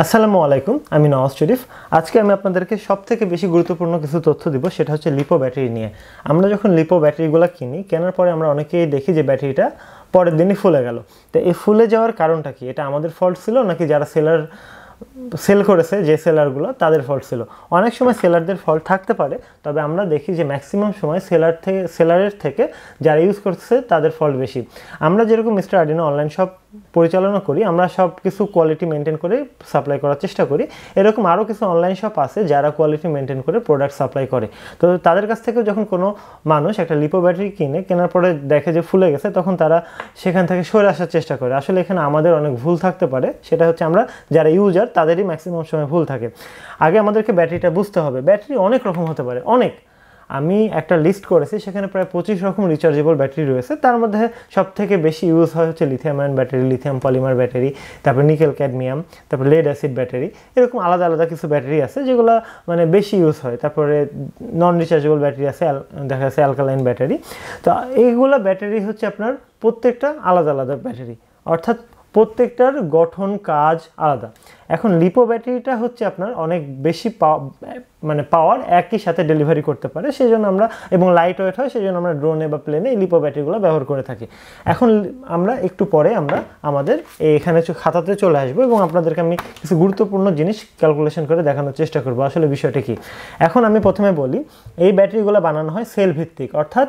আসসালামু আলাইকুম, আমি নওয়াজ শরীফ। আজকে আমি আপনাদেরকে সবথেকে বেশি গুরুত্বপূর্ণ কিছু তথ্য দিব, সেটা হচ্ছে লিপো ব্যাটারি নিয়ে। আমরা যখন লিপো ব্যাটারিগুলো কিনি, কেনার পরে আমরা অনেকেই দেখি যে ব্যাটারিটা পরের দিনই ফুলে গেল। তো এই ফুলে যাওয়ার কারণটা কি? এটা আমাদের ফল্ট ছিল নাকি যারা সেল করেছে যে সেলারগুলো তাদের ফল্ট ছিল? অনেক সময় সেলারদের ফল্ট থাকতে পারে, তবে আমরা দেখি যে ম্যাক্সিমাম সময় সেলারের থেকে যারা ইউজ করছে তাদের ফল্ট বেশি। আমরা যেরকম মিস্টার আর্ডিনো অনলাইন শপ পরিচালনা করি, আমরা সব কিছু কোয়ালিটি মেনটেন করে সাপ্লাই করার চেষ্টা করি। এরকম আরও কিছু অনলাইন শপ আছে যারা কোয়ালিটি মেনটেন করে প্রোডাক্ট সাপ্লাই করে। তো তাদের কাছ থেকেও যখন কোনো মানুষ একটা লিপো ব্যাটারি কেনার পরে দেখে যে ফুলে গেছে, তখন তারা সেখান থেকে সরে আসার চেষ্টা করে। আসলে এখানে আমাদের অনেক ভুল থাকতে পারে, সেটা হচ্ছে আমরা যারা ইউজার তাদেরই ম্যাক্সিমাম সময় ভুল থাকে। আগে আমাদেরকে ব্যাটারিটা বুঝতে হবে। ব্যাটারি অনেক রকম হতে পারে, অনেক। আমি একটা লিস্ট করেছি, সেখানে প্রায় 25 রকম রিচার্জেবল ব্যাটারি রয়েছে। তার মধ্যে সব থেকে বেশি ইউজ হয় হচ্ছে lithium ion battery, lithium polymer battery, তারপরে নিকেল ক্যাডমিয়াম, তারপরে লেড অ্যাসিড ব্যাটারি। এরকম আলাদা আলাদা কিছু ব্যাটারি আছে যেগুলো মানে বেশি ইউজ হয়। তারপরে নন রিচার্জেবল ব্যাটারি আছে, দেখা যাচ্ছে অ্যালকালাইন ব্যাটারি। তো এইগুলো ব্যাটারি হচ্ছে আপনার প্রত্যেকটা আলাদা আলাদা ব্যাটারি, অর্থাৎ প্রত্যেকটার গঠন কাজ আলাদা। এখন লিপো ব্যাটারিটা হচ্ছে আপনার অনেক বেশি পাওয়ার একই সাথে ডেলিভারি করতে পারে, সেই জন্য আমরা, এবং লাইট ওয়েট হয়, সেই জন্য আমরা ড্রোনে বা প্লেনে এই লিপো ব্যাটারিগুলো ব্যবহার করে থাকি। এখন আমরা একটু পরে আমাদের এখানে খাতাতে চলে আসবো এবং আপনাদেরকে আমি কিছু গুরুত্বপূর্ণ জিনিস ক্যালকুলেশন করে দেখানোর চেষ্টা করবো আসলে বিষয়টা কি। এখন আমি প্রথমে বলি, এই ব্যাটারিগুলো বানানো হয় সেল ভিত্তিক, অর্থাৎ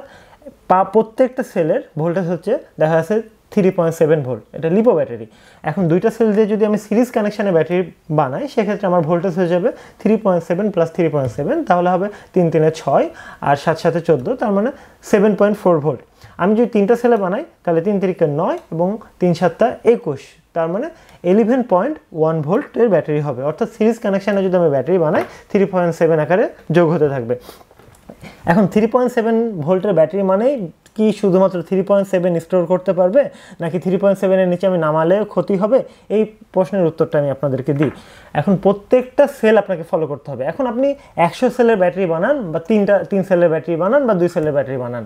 প্রত্যেকটা সেলের ভোল্টেজ হচ্ছে দেখা যাচ্ছে 3.7 ভোল্ট। এটা লিপো ব্যাটারি। এখন দুইটা সেল দিয়ে যদি আমি সিরিজ কানেকশানে ব্যাটারি বানাই, সেক্ষেত্রে আমার ভোল্টেজ হয়ে যাবে 3.7 প্লাস 3.7, তাহলে হবে 3 3 6 আর 7 7 14, তার মানে 7.4 ভোল্ট। আমি যদি তিনটা সেলে বানাই, তাহলে 3 3 9 এবং 3 7 21, তার মানে 11.1 ভোল্টের ব্যাটারি হবে। অর্থাৎ সিরিজ কানেকশানে যদি আমি ব্যাটারি বানাই, 3.7 আকারে যোগ হতে থাকবে। এখন 3.7 ভোল্টের ব্যাটারি মানেই কি শুধুমাত্র 3.7 স্টোর করতে পারবে, নাকি 3.7-এর নিচে আমি নামালেও ক্ষতি হবে? এই প্রশ্নের উত্তরটা আমি আপনাদেরকে দিই। এখন প্রত্যেকটা সেল আপনাকে ফলো করতে হবে। এখন আপনি 100 সেলের ব্যাটারি বানান, বা 3 সেলের ব্যাটারি বানান, বা 2 সেলের ব্যাটারি বানান,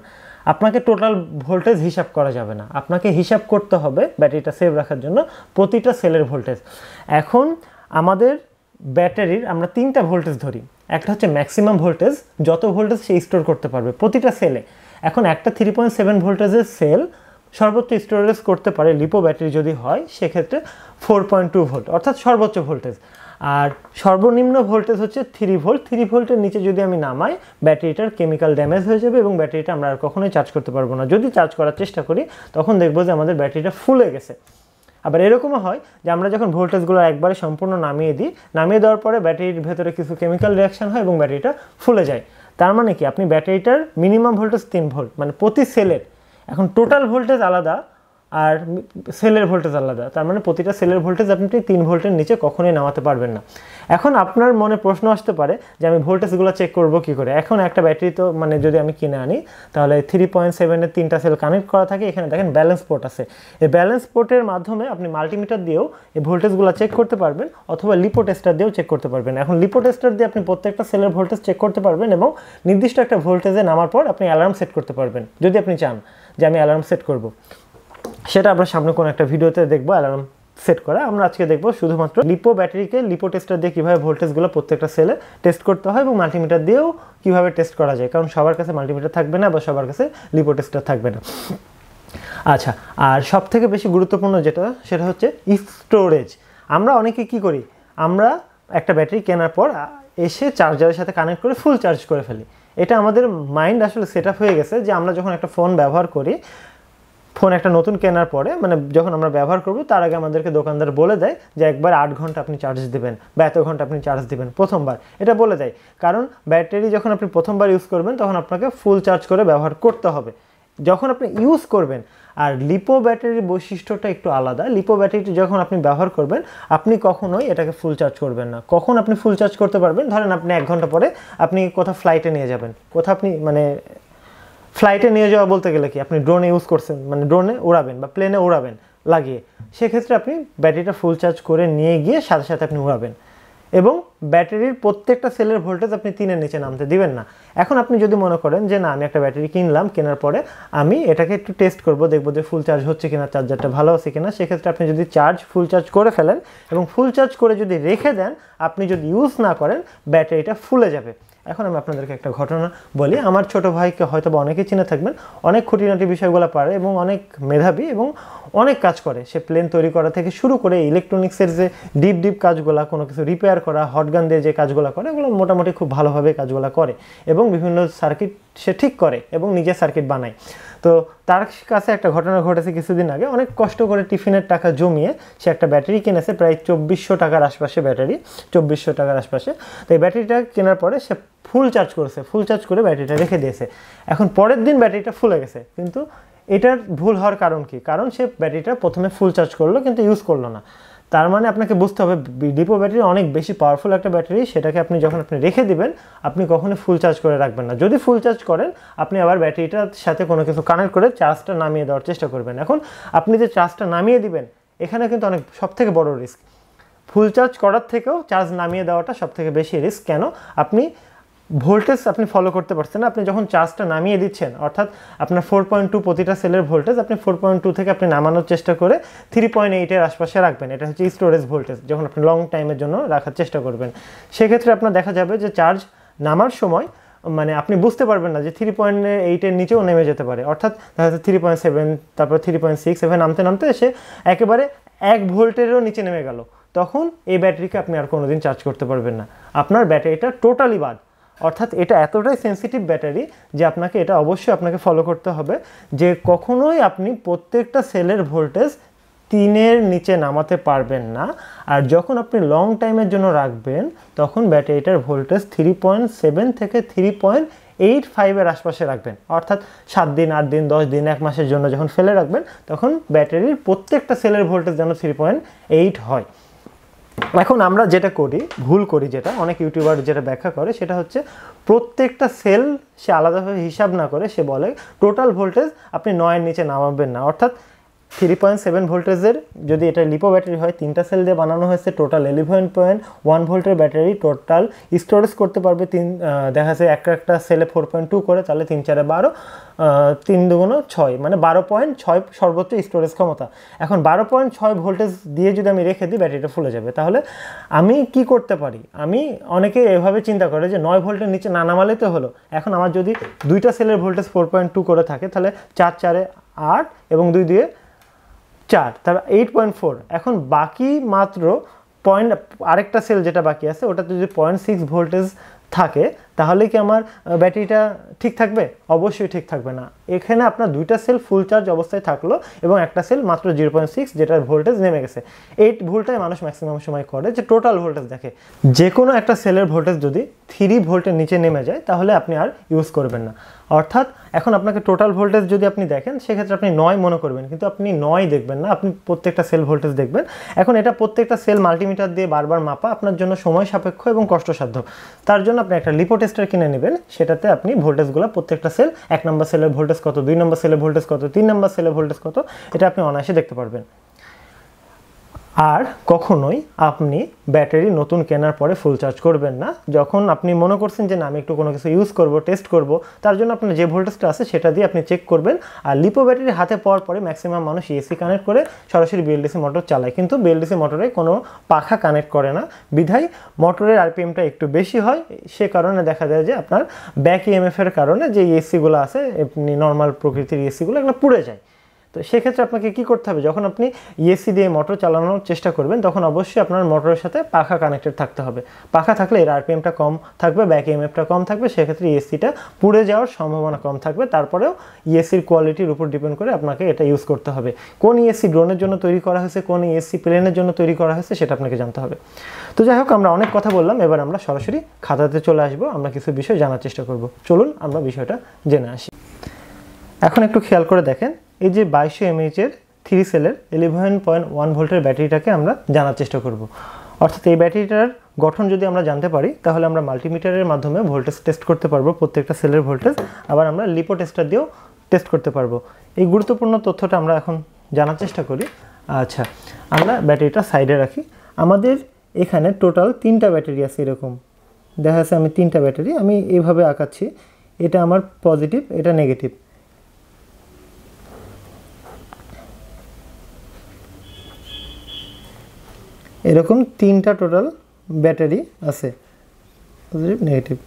আপনাকে টোটাল ভোল্টেজ হিসাব করা যাবে না। আপনাকে হিসাব করতে হবে ব্যাটারিটা সেভ রাখার জন্য প্রতিটা সেলের ভোল্টেজ। এখন আমাদের ব্যাটারির আমরা 3টা ভোল্টেজ ধরি। একটা হচ্ছে ম্যাক্সিমাম ভোল্টেজ, যত ভোল্টেজ সে স্টোর করতে পারবে প্রতিটা সেলে। এখন একটা 3.7 ভোল্টেজের সেল সর্বোচ্চ স্টোরেজ করতে পারে লিপো ব্যাটারি যদি হয়, সেক্ষেত্রে 4.2 ভোল্ট, অর্থাৎ সর্বোচ্চ ভোল্টেজ। আর সর্বনিম্ন ভোল্টেজ হচ্ছে 3 ভোল্ট। 3 ভোল্টের নিচে যদি আমি নামাই, ব্যাটারিটার কেমিক্যাল ড্যামেজ হয়ে যাবে এবং ব্যাটারিটা আমরা আর কখনোই চার্জ করতে পারবো না। যদি চার্জ করার চেষ্টা করি, তখন দেখবো যে আমাদের ব্যাটারিটা ফুলে গেছে। আবার এরকমও হয় যে আমরা যখন ভোল্টেজগুলো একবারে সম্পূর্ণ নামিয়ে দিই, নামিয়ে দেওয়ার পরে ব্যাটারির ভেতরে কিছু কেমিক্যাল রিয়াকশান হয় এবং ব্যাটারিটা ফুলে যায়। তার মানে কি, আপনি ব্যাটারিটার মিনিমাম ভোল্টেজ 3 ভোল্ট, মানে প্রতি সেলের। এখন টোটাল ভোল্টেজ আলাদা আর সেলের ভোল্টেজ আলাদা, তার মানে প্রতিটা সেলের ভোল্টেজ আপনি 3 ভোল্টের নিচে কখনোই নামাতে পারবেন না। এখন আপনার মনে প্রশ্ন আসতে পারে যে আমি ভোল্টেজগুলো চেক করবো কী করে? এখন একটা ব্যাটারি তো যদি আমি কিনে আনি, তাহলে 3.7-এর 3টা সেল কানেক্ট করা থাকে। এখানে দেখেন ব্যালেন্স পোর্ট আছে। এই ব্যালেন্স পোর্টের মাধ্যমে আপনি মাল্টিমিটার দিয়েও এই ভোল্টেজগুলো চেক করতে পারবেন, অথবা লিপো টেস্টার দিয়েও চেক করতে পারবেন। এখন লিপো টেস্টার দিয়ে আপনি প্রত্যেকটা সেলের ভোল্টেজ চেক করতে পারবেন এবং নির্দিষ্ট একটা ভোল্টেজে নামার পর আপনি অ্যালার্ম সেট করতে পারবেন। যদি আপনি চান যে আমি অ্যালার্ম সেট করব, সেটা আমরা সামনে কোনো একটা ভিডিওতে দেখবো অ্যালার্ম সেট করা। আমরা আজকে দেখবো শুধুমাত্র লিপো ব্যাটারিকে লিপো টেস্টার দিয়ে কীভাবে ভোল্টেজগুলো প্রত্যেকটা সেলে টেস্ট করতে হয় এবং মাল্টিমিটার দিয়েও কীভাবে টেস্ট করা যায়, কারণ সবার কাছে মাল্টিমিটার থাকবে না বা সবার কাছে লিপো টেস্টার থাকবে না। আচ্ছা, আর সব থেকে বেশি গুরুত্বপূর্ণ যেটা, সেটা হচ্ছে স্টোরেজ। আমরা অনেকে কি করি, আমরা একটা ব্যাটারি কেনার পর এসে চার্জারের সাথে কানেক্ট করে ফুল চার্জ করে ফেলি। এটা আমাদের মাইন্ড আসলে সেট আপ হয়ে গেছে যে আমরা যখন একটা ফোন ব্যবহার করি, ফোন একটা নতুন কেনার পরে, মানে যখন আমরা ব্যবহার করব, তার আগে আমাদেরকে দোকানদার বলে দেয় যে একবার 8 ঘন্টা আপনি চার্জ দেবেন বা এত ঘন্টা আপনি চার্জ দেবেন প্রথমবার। এটা বলে দেয়, কারণ ব্যাটারি যখন আপনি প্রথমবার ইউজ করবেন, তখন আপনাকে ফুল চার্জ করে ব্যবহার করতে হবে যখন আপনি ইউজ করবেন। আর লিপো ব্যাটারির বৈশিষ্ট্যটা একটু আলাদা। লিপো ব্যাটারিটি যখন আপনি ব্যবহার করবেন, আপনি কখনোই এটাকে ফুল চার্জ করবেন না। কখন আপনি ফুল চার্জ করতে পারবেন? ধরেন আপনি 1 ঘন্টা পরে আপনি কোথাও ফ্লাইটে নিয়ে যাবেন, আপনি ফ্লাইটে নিয়ে যাওয়া বলতে গেলে কি, আপনি ড্রোনে ইউজ করছেন, মানে ড্রোনে উড়াবেন বা প্লেনে উড়াবেন লাগিয়ে, সেক্ষেত্রে আপনি ব্যাটারিটা ফুল চার্জ করে নিয়ে গিয়ে সাথে সাথে আপনি উড়াবেন। এবং ব্যাটারির প্রত্যেকটা সেলের ভোল্টেজ আপনি 3-এর নিচে নামতে দিবেন না। এখন আপনি যদি মনে করেন যে না আমি একটা ব্যাটারি কিনলাম, কেনার পরে আমি এটাকে একটু টেস্ট করব, দেখবো যে ফুল চার্জ হচ্ছে কিনা, চার্জারটা ভালো আছে কিনা, সেক্ষেত্রে আপনি যদি ফুল চার্জ করে ফেলেন এবং ফুল চার্জ করে যদি রেখে দেন, আপনি যদি ইউজ না করেন, ব্যাটারিটা ফুলে যাবে। এখন আমি আপনাদেরকে একটা ঘটনা বলি। আমার ছোট ভাইকে হয়তো বা অনেকেই চিনে থাকবেন, অনেক খুঁটিনাটি বিষয়গুলো পারে এবং অনেক মেধাবী এবং অনেক কাজ করে। সে প্লেন তৈরি করা থেকে শুরু করে ইলেকট্রনিক্সের যে ডিপ কাজগুলো, কোনো কিছু রিপেয়ার করা, হটগান দিয়ে যে কাজগুলো করে, এগুলো মোটামুটি খুব ভালোভাবে কাজগুলো করে এবং বিভিন্ন সার্কিট সে ঠিক করে এবং নিজে সার্কিট বানায়। তো তার কাছে একটা ঘটনা ঘটেছে কিছুদিন আগে। অনেক কষ্ট করে টিফিনের টাকা জমিয়ে সে একটা ব্যাটারি কিনেছে, প্রায় 2400 টাকার আশপাশে ব্যাটারি, 2400 টাকার আশপাশে। তো এই ব্যাটারিটা কেনার পরে সে ফুল চার্জ করেছে, ফুল চার্জ করে ব্যাটারিটা রেখে দিয়েছে। এখন পরের দিন ব্যাটারিটা ফুলে গেছে। কিন্তু এটার ভুল হওয়ার কারণ কি? কারণ সে ব্যাটারিটা প্রথমে ফুল চার্জ করলো কিন্তু ইউজ করলো না। তার মানে আপনাকে বুঝতে হবে লিপো ব্যাটারি অনেক বেশি পাওয়ারফুল একটা ব্যাটারি, সেটাকে আপনি যখন রেখে দিবেন, আপনি কখনোই ফুল চার্জ করে রাখবেন না। যদি ফুল চার্জ করেন, আপনি আবার ব্যাটারিটার সাথে কোনো কিছু কানেক্ট করে চার্জটা নামিয়ে দেওয়ার চেষ্টা করবেন। এখন আপনি যে চার্জটা নামিয়ে দিবেন, এখানে কিন্তু অনেক সবথেকে বড় রিস্ক। ফুল চার্জ করার থেকেও চার্জ নামিয়ে দেওয়াটা সবথেকে বেশি রিস্ক। কেন? আপনি ভোল্টেজ আপনি ফলো করতে পারছেন না। আপনি যখন চার্জটা নামিয়ে দিচ্ছেন, অর্থাৎ আপনার 4.2 প্রতিটা সেলের ভোল্টেজ, আপনি 4.2 থেকে আপনি নামানোর চেষ্টা করে 3.8-এর আশপাশে রাখবেন। এটা হচ্ছে স্টোরেজ ভোল্টেজ, যখন আপনি লং টাইমের জন্য রাখার চেষ্টা করবেন। সেক্ষেত্রে আপনার দেখা যাবে যে চার্জ নামার সময় মানে আপনি বুঝতে পারবেন না যে 3.8-এর নিচেও নেমে যেতে পারে। অর্থাৎ দেখা যাচ্ছে 3.7, তারপর 3.6, এভাবে নামতে নামতে এসে একেবারে 1 ভোল্টেরও নিচে নেমে গেল। তখন এই ব্যাটারিকে আপনি আর কোনোদিন চার্জ করতে পারবেন না। আপনার ব্যাটারিটা টোটালি বাদ। অর্থাৎ এটা এতটাই সেন্সিটিভ ব্যাটারি যে আপনাকে এটা অবশ্যই আপনাকে ফলো করতে হবে যে কখনোই আপনি প্রত্যেকটা সেলের ভোল্টেজ 3-এর নিচে নামাতে পারবেন না। আর যখন আপনি লং টাইমের জন্য রাখবেন, তখন ব্যাটারিটার ভোল্টেজ 3.7 থেকে 3.85-এর আশপাশে রাখবেন। অর্থাৎ 7 দিন, 8 দিন, 10 দিন, 1 মাসের জন্য যখন ফেলে রাখবেন, তখন ব্যাটারির প্রত্যেকটা সেলের ভোল্টেজ যেন 3.8 হয়। এখন আমরা যেটা করি, ভুল করি, যেটা অনেক ইউটিউবার যেটা ব্যাখ্যা করে, সেটা হচ্ছে প্রত্যেকটা সেল সে আলাদাভাবে হিসাব না করে সে বলে টোটাল ভোল্টেজ আপনি 9-এর নিচে নামাবেন না। অর্থাৎ 3.7 ভোল্টেজের যদি এটা লিপো ব্যাটারি হয়, 3টা সেল দিয়ে বানানো হয়েছে, টোটাল 11.1 ভোল্টের ব্যাটারি, টোটাল স্টোরেজ করতে পারবে দেখা যাচ্ছে একটা সেলে 4.2 করে, তাহলে 3-4-12, 3×2=6, মানে 12.6 সর্বোচ্চ স্টোরেজ ক্ষমতা। এখন 12.6 ভোল্টেজ দিয়ে যদি আমি রেখে দিই, ব্যাটারিটা ফুলে যাবে। তাহলে আমি কি করতে পারি? আমি অনেকে এভাবে চিন্তা করে যে 9 ভোল্টের নিচে না নামালেই তো হলো। এখন আমার যদি 2টা সেলের ভোল্টেজ 4.2 করে থাকে, তাহলে 4×4=8 এবং 2×2=4, তারপর 8.4। এখন বাকি মাত্র আরেকটা সেল যেটা বাকি আছে, ওটাতে যদি 0.6 ভোল্টেজ থাকে, তাহলে কি আমার ব্যাটারিটা ঠিক থাকবে? অবশ্যই ঠিক থাকবে না। এখানে আপনার 2টা সেল ফুল চার্জ অবস্থায় থাকলো এবং একটা সেল মাত্র 0.6, যেটার ভোল্টেজ নেমে গেছে। এই ভুলটাই মানুষ ম্যাক্সিমাম সময় করে, যে টোটাল ভোল্টেজ দেখে। যে কোনো একটা সেলের ভোল্টেজ যদি 3 ভোল্টের নিচে নেমে যায়, তাহলে আপনি আর ইউজ করবেন না। অর্থাৎ এখন আপনাকে টোটাল ভোল্টেজ যদি আপনি দেখেন, সেক্ষেত্রে আপনি 9 মনে করবেন, কিন্তু আপনি 9 দেখবেন না, আপনি প্রত্যেকটা সেল ভোল্টেজ দেখবেন। এখন এটা প্রত্যেকটা সেল মাল্টিমিটার দিয়ে বারবার মাপা আপনার জন্য সময় সাপেক্ষ এবং কষ্টসাধ্য। তার জন্য আপনি একটা লিপো টেস্টার কিনে নেবেন, সেটাতে আপনি ভোল্টেজগুলো প্রত্যেকটা সেল, 1 নম্বর সেলের ভোল্টেজ কত, 2 নম্বর সেলের ভোল্টেজ কত, 3 নম্বর সেলের ভোল্টেজ কত, এটা আপনি অনায়াসে দেখতে পারবেন। আর কখনোই আপনি ব্যাটারি নতুন কেনার পরে ফুল চার্জ করবেন না। যখন আপনি মনে করছেন যে না আমি একটু কোনো কিছু ইউজ করব, টেস্ট করব, তার জন্য আপনার যে ভোল্টেজটা আছে সেটা দিয়ে আপনি চেক করবেন। আর লিপো ব্যাটারি হাতে পাওয়ার পরে ম্যাক্সিমাম মানুষ এসি কানেক্ট করে সরাসরি বিএলডিসি মোটর চালায়, কিন্তু বিএলডিসি মোটরে কোনো পাখা কানেক্ট করে না, বিধায় মোটরের আরপিএমটা একটু বেশি হয়। সে কারণে দেখা যায় যে আপনার ব্যাক ইএমএফের কারণে যে এসিগুলো আছে, এমনি নর্মাল প্রকৃতির এসিগুলো, এগুলো পুড়ে যায়। তো সেক্ষেত্রে আপনাকে কি করতে হবে? যখন আপনি এসি দিয়ে মোটর চালানোর চেষ্টা করবেন, তখন অবশ্যই আপনার মোটরের সাথে পাখা কানেক্টেড থাকতে হবে। পাখা থাকলে এর আরপিএমটা কম থাকবে, ব্যাক ইএমএফটা কম থাকবে, সেক্ষেত্রে এসিটা পুড়ে যাওয়ার সম্ভাবনা কম থাকবে। তারপরেও এসির কোয়ালিটির উপর ডিপেন্ড করে আপনাকে এটা ইউজ করতে হবে। কোন এসি ড্রোনের জন্য তৈরি করা হয়েছে, কোন এসি প্লেনের জন্য তৈরি করা হয়েছে, সেটা আপনাকে জানতে হবে। তো যাই হোক, আমরা অনেক কথা বললাম, এবার আমরা সরাসরি খাতাতে চলে আসবো। আমরা কিছু বিষয় জানার চেষ্টা করব। চলুন আমরা বিষয়টা জেনে আসি। এখন একটু খেয়াল করে দেখেন, এই যে 2200 mAh-এর 3 সেলের 11.1 ভোল্টের ব্যাটারিটাকে আমরা জানার চেষ্টা করব। অর্থাৎ এই ব্যাটারিটার গঠন যদি আমরা জানতে পারি, তাহলে আমরা মাল্টিমিটারের মাধ্যমে ভোল্টেজ টেস্ট করতে পারবো, প্রত্যেকটা সেলের ভোল্টেজ। আবার আমরা লিপো টেস্টার দিয়েও টেস্ট করতে পারবো। এই গুরুত্বপূর্ণ তথ্যটা আমরা এখন জানার চেষ্টা করি। আচ্ছা, আমরা ব্যাটারিটা সাইডে রাখি। আমাদের এখানে টোটাল 3টা ব্যাটারি আছে এরকম দেখা যাচ্ছে আমি 3টা ব্যাটারি আমি এইভাবে আঁকাচ্ছি এটা আমার পজিটিভ এটা নেগেটিভ এরকম 3টা টোটাল ব্যাটারি আছে পজিটিভ নেগেটিভ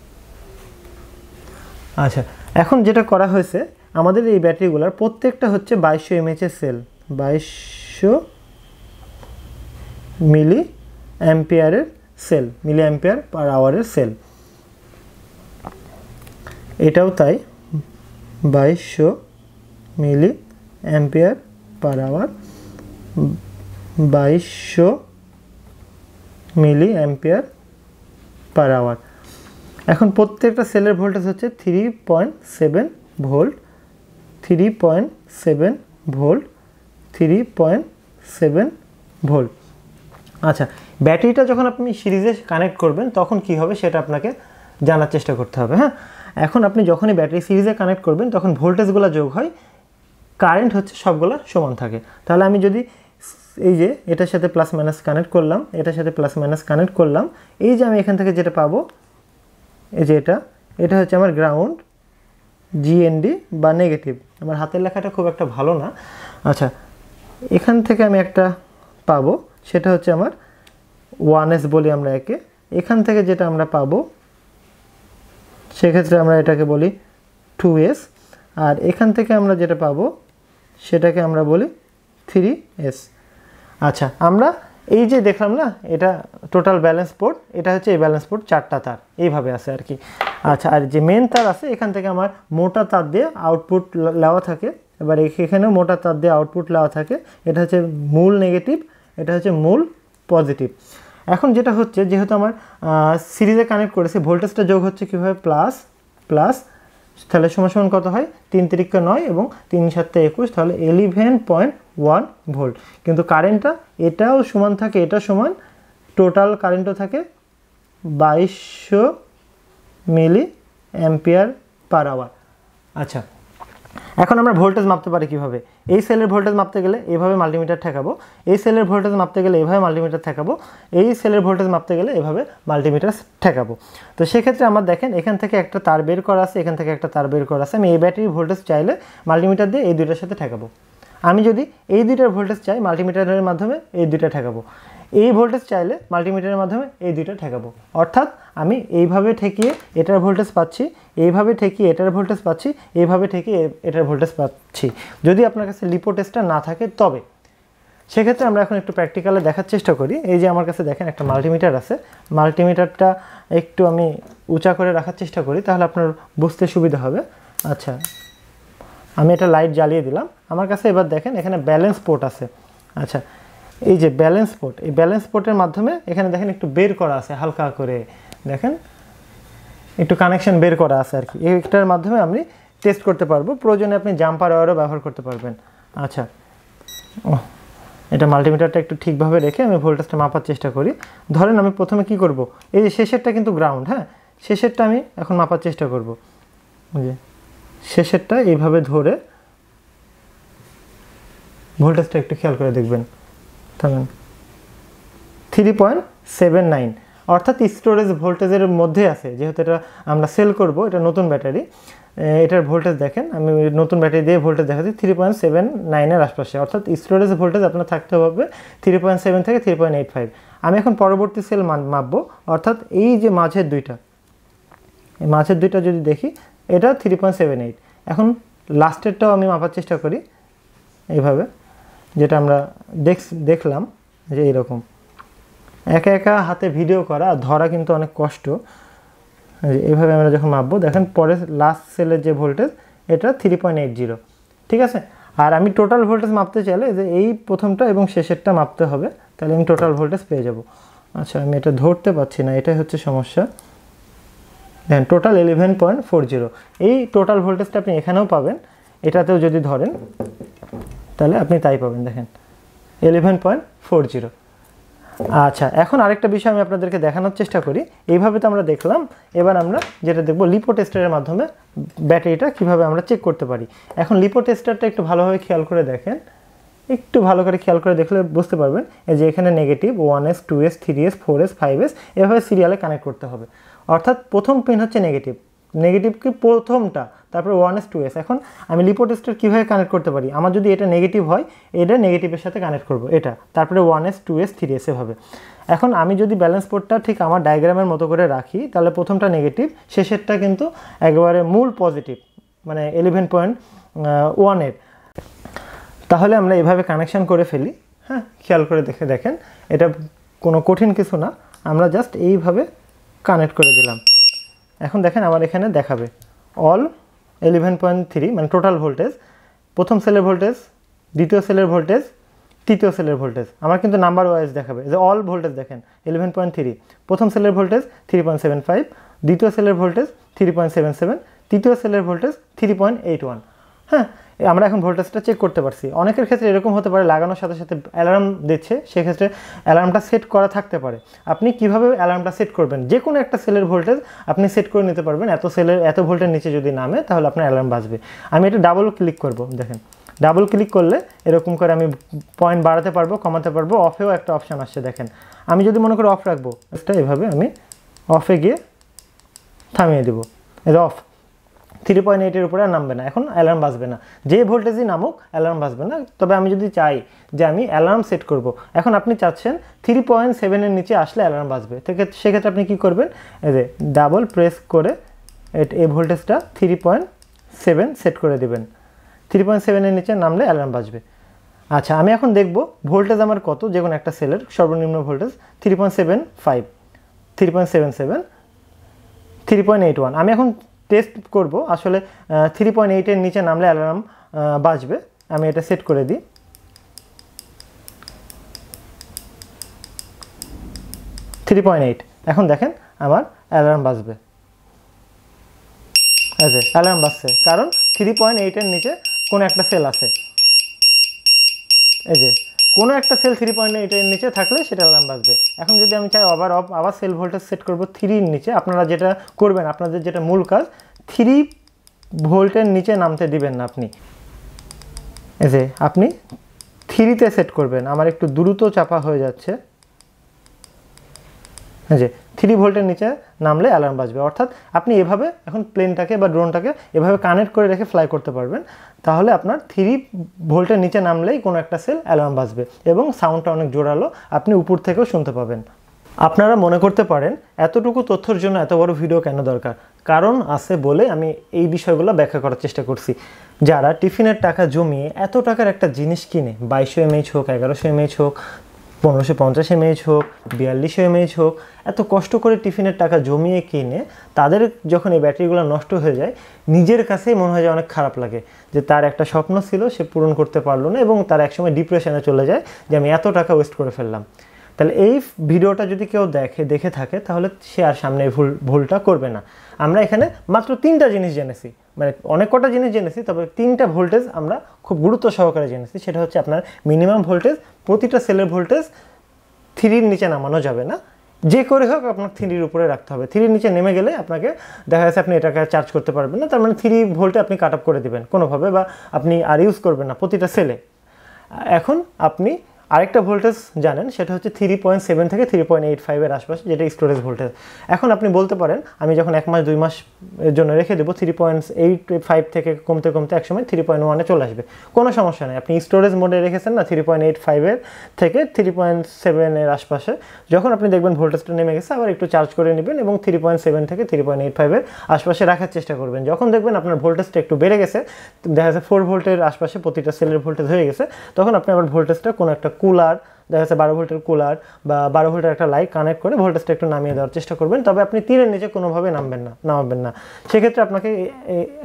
আচ্ছা এখন যেটা করা হয়েছে আমাদের এই ব্যাটারিগুলোর প্রত্যেকটা হচ্ছে 2200 mAh এর সেল 2200 মিলি অ্যাম্পিয়ারের সেল মিলি অ্যাম্পিয়ার পার আওয়ারের সেল এটাও তাই 2200 milliampere per hour 2200 milliampere per hour এখন প্রত্যেকটা সেলের ভোল্টেজ হচ্ছে 3.7 ভোল্ট 3.7 ভোল্ট 3.7 ভোল্ট আচ্ছা ব্যাটারিটা যখন আপনি সিরিজে কানেক্ট করবেন তখন কি হবে সেটা আপনাকে জানার চেষ্টা করতে হবে হ্যাঁ এখন আপনি যখনই ব্যাটারি সিরিজে কানেক্ট করবেন তখন ভোল্টেজগুলো যোগ হয় কারেন্ট হচ্ছে সবগুলো সমান থাকে তাহলে আমি যদি এই যে এটার সাথে প্লাস মাইনাস কানেক্ট করলাম এটার সাথে প্লাস মাইনাস কানেক্ট করলাম এই যে আমি এখান থেকে যেটা পাবো এই যে এটা হচ্ছে আমার গ্রাউন্ড জিএনডি বা নেগেটিভ আমার হাতের লেখাটা খুব একটা ভালো না আচ্ছা এখান থেকে আমি একটা পাবো সেটা হচ্ছে আমার 1s বলি আমরা একে এখান থেকে যেটা আমরা পাবো সেক্ষেত্রে আমরা এটাকে বলি 2s আর এখান থেকে আমরা যেটা পাবো সেটাকে আমরা বলি 3s আচ্ছা আমরা এই যে দেখলাম না এটা টোটাল ব্যালেন্স পোর্ট এটা হচ্ছে এই ব্যালেন্স পোর্ট 4টা তার এইভাবে আছে আর কি আচ্ছা আর যে মেন তার আছে এখান থেকে আমার মোটা তার দিয়ে আউটপুট নেওয়া থাকে এবার এখানেও মোটা তার দিয়ে আউটপুট নেওয়া থাকে এটা হচ্ছে মূল নেগেটিভ এটা হচ্ছে মূল পজিটিভ এখন যেটা হচ্ছে যেহেতু আমার সিরিজে কানেক্ট করেছি ভোল্টেজটা যোগ হচ্ছে কীভাবে প্লাস প্লাস তাহলে সমান কত হয় 3 3 9 এবং 3 7 21 তাহলে 11.1 ভোল্ট কিন্তু কারেন্টটা এটাও সমান থাকে এটা সমান টোটাল কারেন্টও থাকে 2200 মিলি অ্যাম্পিয়ার পার আওয়ার আচ্ছা এখন আমরা ভোল্টেজ মাপতে পারি কিভাবে এই সেলের ভোল্টেজ মাপতে গেলে এইভাবে মাল্টিমিটার ঠেকাবো এই সেলের ভোল্টেজ মাপতে গেলে এইভাবে মাল্টিমিটার ঠেকাবো এই সেলের ভোল্টেজ মাপতে গেলে এইভাবে মাল্টিমিটার ঠেকাবো তো সেক্ষেত্রে আমার দেখেন এখান থেকে একটা তার বের করা আছে এখান থেকে একটা তার বের করা আছে আমি এই ব্যাটারির ভোল্টেজ চাইলে মাল্টিমিটার দিয়ে এই দুইটার সাথে ঠেকাবো আমি যদি এই দুইটার ভোল্টেজ চাই মাল্টিমিটারের মাধ্যমে এই দুইটা ঠেকাবো এই ভোল্টেজ চাইলে মাল্টিমিটারের মাধ্যমে এই দুইটা ঠেকাবো অর্থাৎ আমি এইভাবে ঠেকিয়ে এটার ভোল্টেজ পাচ্ছি এইভাবে ঠেকিয়ে এটার ভোল্টেজ পাচ্ছি এইভাবে ঠেকিয়ে এটার ভোল্টেজ পাচ্ছি যদি আপনার কাছে লিপো টেস্টার না থাকে তবে সেক্ষেত্রে আমরা এখন একটু প্র্যাকটিক্যালে দেখার চেষ্টা করি এই যে আমার কাছে দেখেন একটা মাল্টিমিটার আছে মাল্টিমিটারটা একটু আমি উঁচা করে রাখার চেষ্টা করি তাহলে আপনার বুঝতে সুবিধা হবে আচ্ছা আমি এটা লাইট জ্বালিয়ে দিলাম আমার কাছে এবার দেখেন এখানে ব্যালেন্স পোর্ট আছে আচ্ছা এই যে ব্যালেন্স পোর্ট এই ব্যালেন্স পোর্টের মাধ্যমে এখানে দেখেন একটু বের করা আছে হালকা করে দেখেন একটু কানেকশন বের করা আছে আর কি এইটার মাধ্যমে আমি টেস্ট করতে পারবো প্রয়োজনে আপনি জাম্পার ওয়্যারও ব্যবহার করতে পারবেন আচ্ছা এটা মাল্টিমিটারটা একটু ঠিকভাবে রেখে আমি ভোল্টেজটা মাপার চেষ্টা করি ধরেন আমি প্রথমে কি করব এই যে শেষেরটা কিন্তু গ্রাউন্ড হ্যাঁ শেষেরটা আমি এখন মাপার চেষ্টা করব যে শেষেরটা এইভাবে ধরে ভোল্টেজটা একটু খেয়াল করে দেখবেন থামেন 3.79 অর্থাৎ স্টোরেজ ভোল্টেজের মধ্যে আছে যেহেতু এটা আমরা সেল করব এটা নতুন ব্যাটারি এটার ভোল্টেজ দেখেন আমি নতুন ব্যাটারি দিয়ে ভোল্টেজ দেখাচ্ছি 3.79 এর আশপাশে অর্থাৎ স্টোরেজ ভোল্টেজ আপনার থাকতে হবে 3.7 থেকে 3.85 আমি এখন পরবর্তী সেল মাপবো অর্থাৎ এই যে মাঝের দুইটা এই মাঝের দুইটা যদি দেখি এটা 3.78 এখন লাস্টেরটাও আমি মাপার চেষ্টা করি এইভাবে যেটা আমরা দেখলাম যে এরকম একা একা হাতে ভিডিও করা আর ধরা কিন্তু অনেক কষ্ট এইভাবে আমরা যখন মাপবো দেখেন পরে লাস্ট সেলের যে ভোল্টেজ এটা 3.80 ঠিক আছে আর আমি টোটাল ভোল্টেজ মাপতে চাইলে যে এই প্রথমটা এবং শেষেরটা মাপতে হবে তাহলে আমি টোটাল ভোল্টেজ পেয়ে যাব আচ্ছা আমি এটা ধরতে পারছি না এটাই হচ্ছে সমস্যা দেখেন টোটাল 11.40 এই টোটাল ভোল্টেজটা আপনি এখানেও পাবেন এটাতেও যদি ধরেন তাহলে আপনি তাই পাবেন দেখেন 11.40 আচ্ছা এখন আরেকটা বিষয় আমি আপনাদেরকে দেখানোর চেষ্টা করি এইভাবে তো আমরা দেখলাম এবার আমরা যেটা দেখব লিপো টেস্টারের মাধ্যমে ব্যাটারিটা কিভাবে আমরা চেক করতে পারি এখন লিপো টেস্টারটা একটু ভালোভাবে খেয়াল করে দেখেন একটু ভালো করে খেয়াল করে দেখলে বুঝতে পারবেন এই যে এখানে negative 1s 2s 3s 4s 5s এভাবে সিরিয়ালে কানেক্ট করতে হবে। অর্থাৎ প্রথম পিন হচ্ছে নেগেটিভ কি প্রথমটা, তারপরে 1s 2s। এখন আমি লিপো টেস্টার কীভাবে কানেক্ট করতে পারি, আমার যদি এটা নেগেটিভ হয় এটা নেগেটিভের সাথে কানেক্ট করব এটা, তারপরে 1s 2s 3s এভাবে। এখন আমি যদি ব্যালেন্স পোর্টটা ঠিক আমার ডায়াগ্রামের মতো করে রাখি তাহলে প্রথমটা নেগেটিভ, শেষেরটা কিন্তু একেবারে মূল পজিটিভ, মানে 11.1 তাহলে আমরা এভাবে কানেকশান করে ফেলি। হ্যাঁ, খেয়াল করে দেখেন এটা কোনো কঠিন কিছু না, আমরা জাস্ট এইভাবে কানেক্ট করে দিলাম। এখন দেখেন আমার এখানে দেখাবে অল 11.3 মানে টোটাল ভোল্টেজ, প্রথম সেলের ভোল্টেজ, দ্বিতীয় সেলের ভোল্টেজ, তৃতীয় সেলের ভোল্টেজ। আমার কিন্তু নাম্বার ওয়াইজ দেখাবে যে অল ভোল্টেজ দেখেন 11.3, প্রথম সেলের ভোল্টেজ 3.75, দ্বিতীয় সেলের ভোল্টেজ 3.77, তৃতীয় সেলের ভোল্টেজ 3.81। হ্যাঁ, আমরা এখন ভোল্টেজটা চেক করতে পারছি। অনেকের ক্ষেত্রে এরকম হতে পারে লাগানোর সাথে সাথে অ্যালার্ম দিচ্ছে, সেক্ষেত্রে অ্যালার্মটা সেট করা থাকতে পারে। আপনি কিভাবে অ্যালার্মটা সেট করবেন, যে কোনো একটা সেলের ভোল্টেজ আপনি সেট করে নিতে পারবেন। এত ভোল্টের নিচে যদি নামে তাহলে আপনার অ্যালার্ম বাজবে। আমি এটা ডাবল ক্লিক করব, দেখেন ডাবল ক্লিক করলে এরকম করে আমি পয়েন্ট বাড়াতে পারবো, কমাতে পারবো। অফেও একটা অপশান আসছে দেখেন, আমি যদি মনে করি অফ রাখবো এভাবে আমি অফে গিয়ে থামিয়ে দেবো, এটা অফ। 3.8 উপরে আর নামবে না, এখন অ্যালার্ম বাজবে না। যে ভোল্টেজই নামুক অ্যালার্ম বাজবে না। তবে আমি যদি চাই যে আমি অ্যালার্ম সেট করব, এখন আপনি চাচ্ছেন 3.7 নিচে আসলে অ্যালার্ম বাজবে, সেক্ষেত্রে আপনি কি করবেন, এই যে ডাবল প্রেস করে এই ভোল্টেজটা 3.7 সেট করে দিবেন। 3.7 নিচে নামলে অ্যালার্ম বাজবে। আচ্ছা, আমি এখন দেখব ভোল্টেজ আমার কত, যে কোনো একটা সেলের সর্বনিম্ন ভোল্টেজ 3.75, 3.77, 3.81। আমি এখন টেস্ট করব আসলে 3.8 নিচে নামলে অ্যালার্ম বাজবে। আমি এটা সেট করে দিই। 3.8, এখন দেখেন আমার অ্যালার্ম বাজবে। অ্যালার্ম বাজছে কারণ 3.8 নিচে কোনো একটা সেল আছে। এই যে কোনো একটা সেল 3.8 নিচে থাকলে সেটা অ্যালার্ম বাজবে। এখন যদি আমি চাই আবার সেল ভোল্টেজ সেট করব 3 নিচে, আপনারা যেটা করবেন, আপনাদের যেটা মূল কাজ 3 ভোল্টের নিচে নামতে দিবেন না আপনি। এই যে আপনি 3-তে সেট করবেন। আমার একটু দ্রুত চাপা হয়ে যাচ্ছে। এই যে 3 ভোল্টের নিচে নামলে অ্যালার্ম বাজবে। অর্থাৎ আপনি এভাবে এখন প্লেনটাকে বা ড্রোনটাকে এভাবে কানেক্ট করে রেখে ফ্লাই করতে পারবেন। তাহলে আপনার 3 ভোল্টের নিচে নামলেই কোনো একটা সেল অ্যালার্ম বাজবে এবং সাউন্ডটা অনেক জোরালো, আপনি উপর থেকেও শুনতে পাবেন। আপনারা মনে করতে পারেন এতটুকু তথ্যের জন্য এত বড় ভিডিও কেন দরকার? কারণ আছে বলে আমি এই বিষয়গুলো ব্যাখ্যা করার চেষ্টা করছি। যারা টিফিনের টাকা জমিয়ে এত টাকার একটা জিনিস কিনে, 2200 mAh হোক, 1100 mAh হোক, 1550 mAh হোক, 4200 mAh হোক, এত কষ্ট করে টিফিনের টাকা জমিয়ে কিনে তাদের যখন এই ব্যাটারিগুলো নষ্ট হয়ে যায়, নিজের কাছেই মনে হয় যে অনেক খারাপ লাগে যে তার একটা স্বপ্ন ছিল সে পূরণ করতে পারলো না, এবং তার একসময় ডিপ্রেশনে চলে যায় যে আমি এত টাকা ওয়েস্ট করে ফেললাম। তাহলে এই ভিডিওটা যদি কেউ দেখে থাকে তাহলে সে আর সামনে ভুলটা করবে না। আমরা এখানে মাত্র 3টা জিনিস জেনেছি, মানে অনেক কটা জিনিস জেনেছি, তবে 3টা ভোল্টেজ আমরা খুব গুরুত্ব সহকারে জেনেছি। সেটা হচ্ছে আপনার মিনিমাম ভোল্টেজ, প্রতিটা সেলের ভোল্টেজ 3-র নিচে নামানো যাবে না, যে করে হোক আপনার 3-র উপরে রাখতে হবে। 3-র নিচে নেমে গেলে আপনাকে দেখা যাচ্ছে আপনি এটাকে চার্জ করতে পারবেন না, তার মানে 3 ভোল্টে আপনি কাট অফ করে দেবেন কোনোভাবে, বা আপনি আর ইউজ করবেন না প্রতিটা সেলে। এখন আপনি আরেকটা ভোল্টেজ জানেন, সেটা হচ্ছে 3.7 থেকে 3.85 আশপাশে, যেটা স্টোরেজ ভোল্টেজ। এখন আপনি বলতে পারেন আমি যখন 1 মাস 2 মাস এর জন্য রেখে দেবো, 3.85 থেকে কমতে কমতে একসময় 3.1 চলে আসবে, কোনো সমস্যা নেই। আপনি স্টোরেজ মোডে রেখেছেন না 3.85 থেকে 3.7 আশপাশে, যখন আপনি দেখবেন ভোল্টেজটা নেমে গেছে আবার একটু চার্জ করে নেবেন এবং 3.7 থেকে 3.85 আশপাশে রাখার চেষ্টা করবেন। যখন দেখবেন আপনার ভোল্টেজটা একটু বেড়ে গেছে, দেখা যাচ্ছে 4 ভোল্টের আশপাশে প্রতিটা সেলের ভোল্টেজ হয়ে গেছে, তখন আপনি আবার ভোল্টেজটা কোনো একটা কুলার, দেখা যাচ্ছে 12 ভোল্টের কুলার বা 12 ভোল্টের একটা লাইট কানেক্ট করে ভোল্টেজটা একটু নামিয়ে দেওয়ার চেষ্টা করবেন। তবে আপনি 3-এর নিচে কোনোভাবে নামাবেন না। সেক্ষেত্রে আপনাকে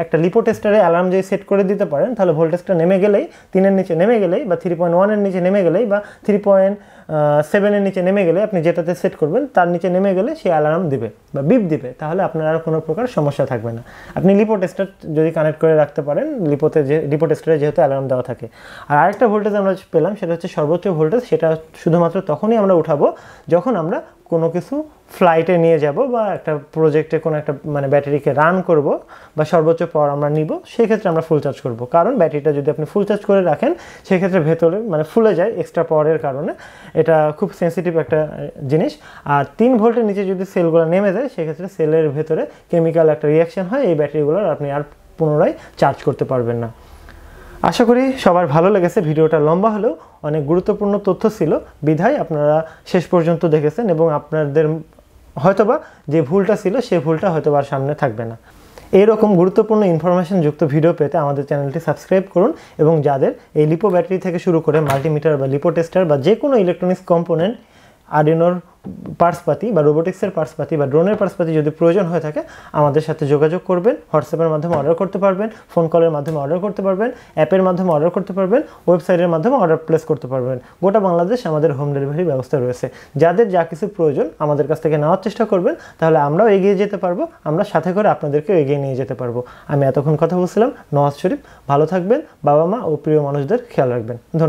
একটা লিপো টেস্টারে অ্যালার্ম যদি সেট করে দিতে পারেন, তাহলে ভোল্টেজটা নেমে গেলেই, 3-এর নিচে নেমে গেলেই বা 3.1-এর নিচে নেমে গেলেই বা 3.7-এর নিচে নেমে গেলে, আপনি যেটাতে সেট করবেন তার নিচে নেমে গেলে সে অ্যালার্ম দিবে বা বিপ দিবে, তাহলে আপনার আর কোনো প্রকার সমস্যা থাকবে না। আপনি লিপো টেস্টার যদি কানেক্ট করে রাখতে পারেন, লিপো টেস্টারে যেহেতু অ্যালার্ম দেওয়া থাকে। আর আরেকটা ভোল্টেজ আমরা পেলাম, সেটা হচ্ছে সর্বোচ্চ ভোল্টেজ। সেটা শুধুমাত্র তখনই আমরা উঠাবো যখন আমরা কোনো কিছু ফ্লাইটে নিয়ে যাব বা একটা প্রজেক্টে কোনো একটা মানে ব্যাটারিকে রান করব বা সর্বোচ্চ পাওয়ার আমরা নিব, সেই ক্ষেত্রে আমরা ফুল চার্জ করব। কারণ ব্যাটারিটা যদি আপনি ফুল চার্জ করে রাখেন সেক্ষেত্রে ভেতরে মানে ফুলে যায় এক্সট্রা পাওয়ারের কারণে। এটা খুব সেন্সিটিভ একটা জিনিস। আর 3 ভোল্টের নিচে যদি সেলগুলো নেমে যায় সেক্ষেত্রে সেলের ভেতরে কেমিক্যাল একটা রিয়াকশন হয়, এই ব্যাটারিগুলোর আপনি আর পুনরায় চার্জ করতে পারবেন না। আশা করি সবার ভালো লেগেছে। ভিডিওটা লম্বা হলেও অনেক গুরুত্বপূর্ণ তথ্য ছিল বিধায় আপনারা শেষ পর্যন্ত দেখেছেন, এবং আপনাদের হয়তোবা যে ভুলটা ছিল সেই ভুলটা হয়তোবা আর সামনে থাকবে না। এইরকম গুরুত্বপূর্ণ ইনফরমেশন যুক্ত ভিডিও পেতে আমাদের চ্যানেলটি সাবস্ক্রাইব করুন, এবং যাদের এই লিপো ব্যাটারি থেকে শুরু করে মাল্টিমিটার বা লিপো টেস্টার বা যে কোনো ইলেকট্রনিক্স কম্পোনেন্ট, আরডিনোর পার্টসপাতি বা রোবোটিক্সের পার্টসপাতি বা ড্রোনের পার্টসপাতি যদি প্রয়োজন হয়ে থাকে আমাদের সাথে যোগাযোগ করবেন। হোয়াটসঅ্যাপের মাধ্যমে অর্ডার করতে পারবেন, ফোন কলের মাধ্যমে অর্ডার করতে পারবেন, অ্যাপের মাধ্যমে অর্ডার করতে পারবেন, ওয়েবসাইটের মাধ্যমে অর্ডার প্লেস করতে পারবেন। গোটা বাংলাদেশ আমাদের হোম ডেলিভারি ব্যবস্থা রয়েছে। যাদের যা কিছু প্রয়োজন আমাদের কাছ থেকে নেওয়ার চেষ্টা করবেন, তাহলে আমরাও এগিয়ে যেতে পারবো, আমরা সাথে করে আপনাদেরকেও এগিয়ে নিয়ে যেতে পারবো। আমি এতক্ষণ কথা বলছিলাম নওয়াজ শরীফ। ভালো থাকবেন, বাবা মা ও প্রিয় মানুষদের খেয়াল রাখবেন। ধন্যবাদ।